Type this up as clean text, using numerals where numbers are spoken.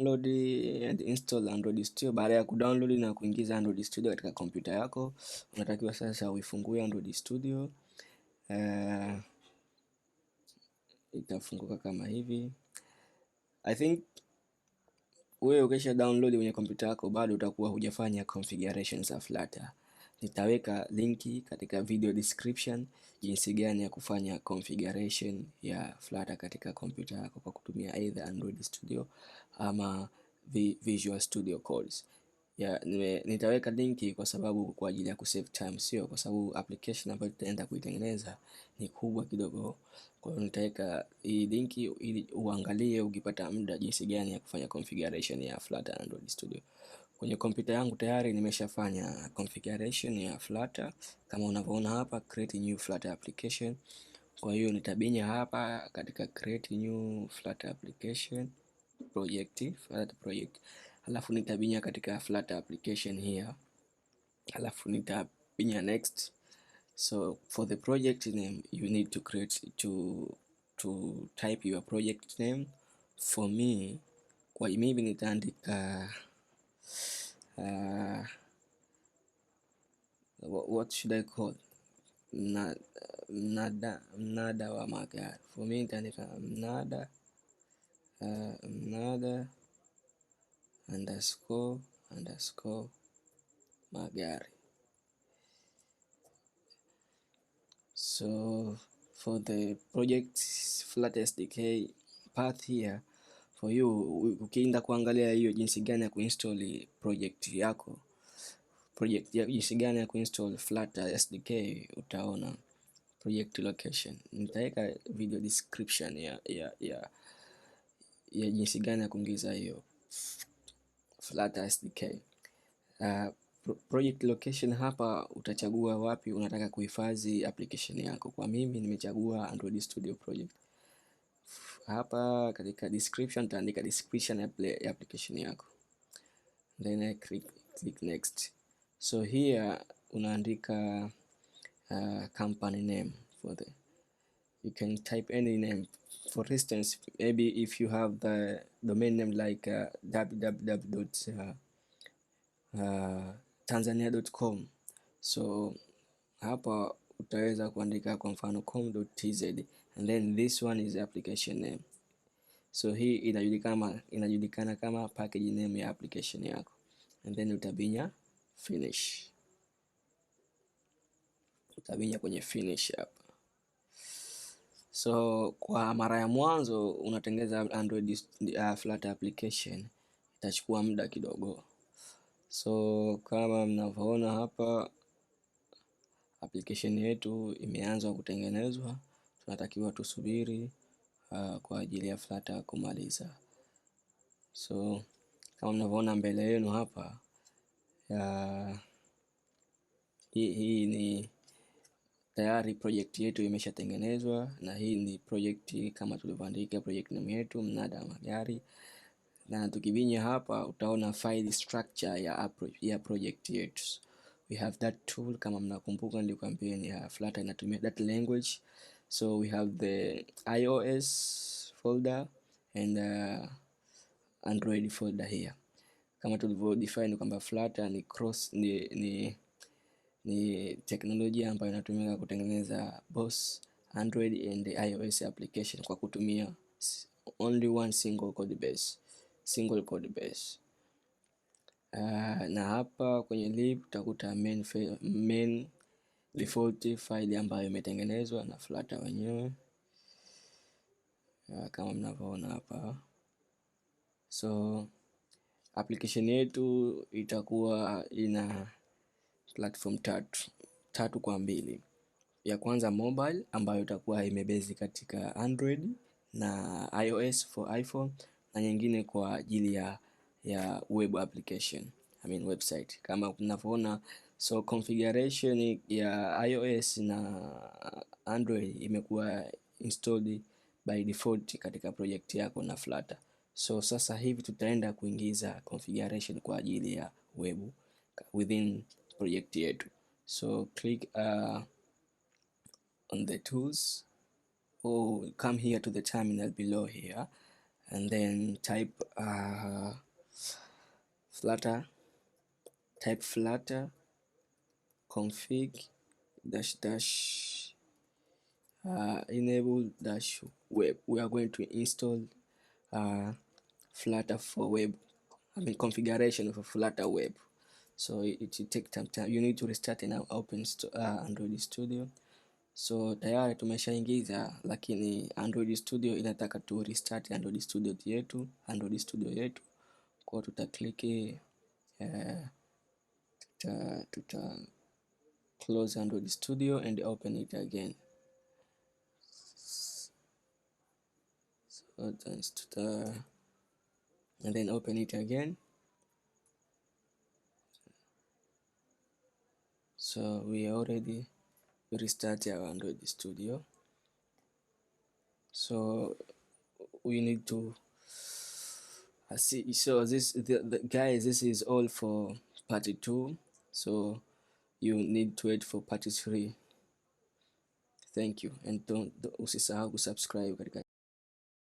download and install Android Studio. Baada ya kudownload na kuingiza Android Studio katika kompyuta yako, unatakiwa sasa uifungue Android Studio. Itafunguka kama hivi. I think wewe ukisha download kwenye kompyuta yako bado utakuwa hujafanya configurations za Flutter. Nitaweka linki katika video description jinsi gani ya kufanya configuration ya Flutter katika kompyuta yako kwa kutumia either Android Studio ama Visual Studio Codes. Nitaweka linki kwa sababu kwa ajili ya kusave time, sio kwa sababu application ambayo tutaenda kuitengeneza ni kubwa kidogo. Kwa hiyo nitaweka hii linki ili uangalie ukipata muda jinsi gani ya kufanya configuration ya Flutter Android Studio. Kwenye kompyuta yangu tayari nimeshafanya configuration ya Flutter kama unavyoona hapa, create new Flutter application. Kwa hiyo nitabinya hapa katika create new Flutter application project, alafu nitabinya katika Flutter application here, alafu nitabinya next. So for the project name you need to type your project name. For me, kwa mimi nitaandika what should I call mnada wa magari. For me nitaandika mnada underscore magari. So for the project Flutter SDK path here, for you ukienda kuangalia hiyo jinsi gani ya kuinstall project yako, jinsi gani ya kuinstall Flutter SDK, utaona project location. Nitaweka video description ya jinsi gani ya kuingiza hiyo Flutter SDK. Project location hapa utachagua wapi unataka kuhifadhi application yako. Kwa mimi nimechagua Android Studio project. Hapa katika description nitaandika description ya application yako, then I click next. So here unaandika company name you can type any name. For instance, maybe if you have the domain name like www.tanzania.com, so hapa utaweza kuandika kwa mfano com.tz, and then this one is the application name. So hii inajulikana kama package name ya application yako, and then utabinya finish. Utabinya kwenye finish hapa. So kwa mara ya mwanzo unatengeneza Android Flutter application, itachukua muda kidogo. So kama mnavyoona hapa, application yetu imeanza kutengenezwa. Tunatakiwa tusubiri kwa ajili ya Flutter kumaliza. So kama mnavyoona mbele yenu hapa, hii ni tayari project yetu imeshatengenezwa, na hii ni project kama tulivyoandika project name yetu mnada wa magari. Na tukibinya hapa utaona file structure ya project yetu. We have that tool, kama mnakumbuka nilikwambia ni Flutter inatumia that language. So we have the iOS folder and Android folder here. Kama tulivyo define kwamba Flutter ni teknolojia ambayo inatumika kutengeneza both Android and iOS application kwa kutumia only one single code base. Na hapa kwenye lib utakuta main default file ambayo imetengenezwa na Flutter wenyewe, kama mnavyoona hapa. So application yetu itakuwa ina platform tatu kwa mbili. Ya kwanza mobile, ambayo itakuwa imebase katika Android na iOS for iPhone, na nyingine kwa ajili ya web application, website kama mnavyoona. So configuration ya iOS na Android imekuwa installed by default katika project yako na Flutter. So sasa hivi tutaenda kuingiza configuration kwa ajili ya web within project yetu. So click on the tools, or come here to the terminal below here, and then type Flutter config -- enable -web. We are going to install Flutter for web, configuration of a Flutter web. So it will take some time. You need to restart and open Android Studio. So tayari tumeshaingiza, lakini Android Studio inataka tu restart Android Studio yetu. Kwa tutakliki tuta close Android Studio and open it again. So and then open it again. So we already restart our Android Studio. So we need to see. So guys, this is all for part 2. So you need to wait for part 3. Thank you, and don't usisahau kusubscribe katika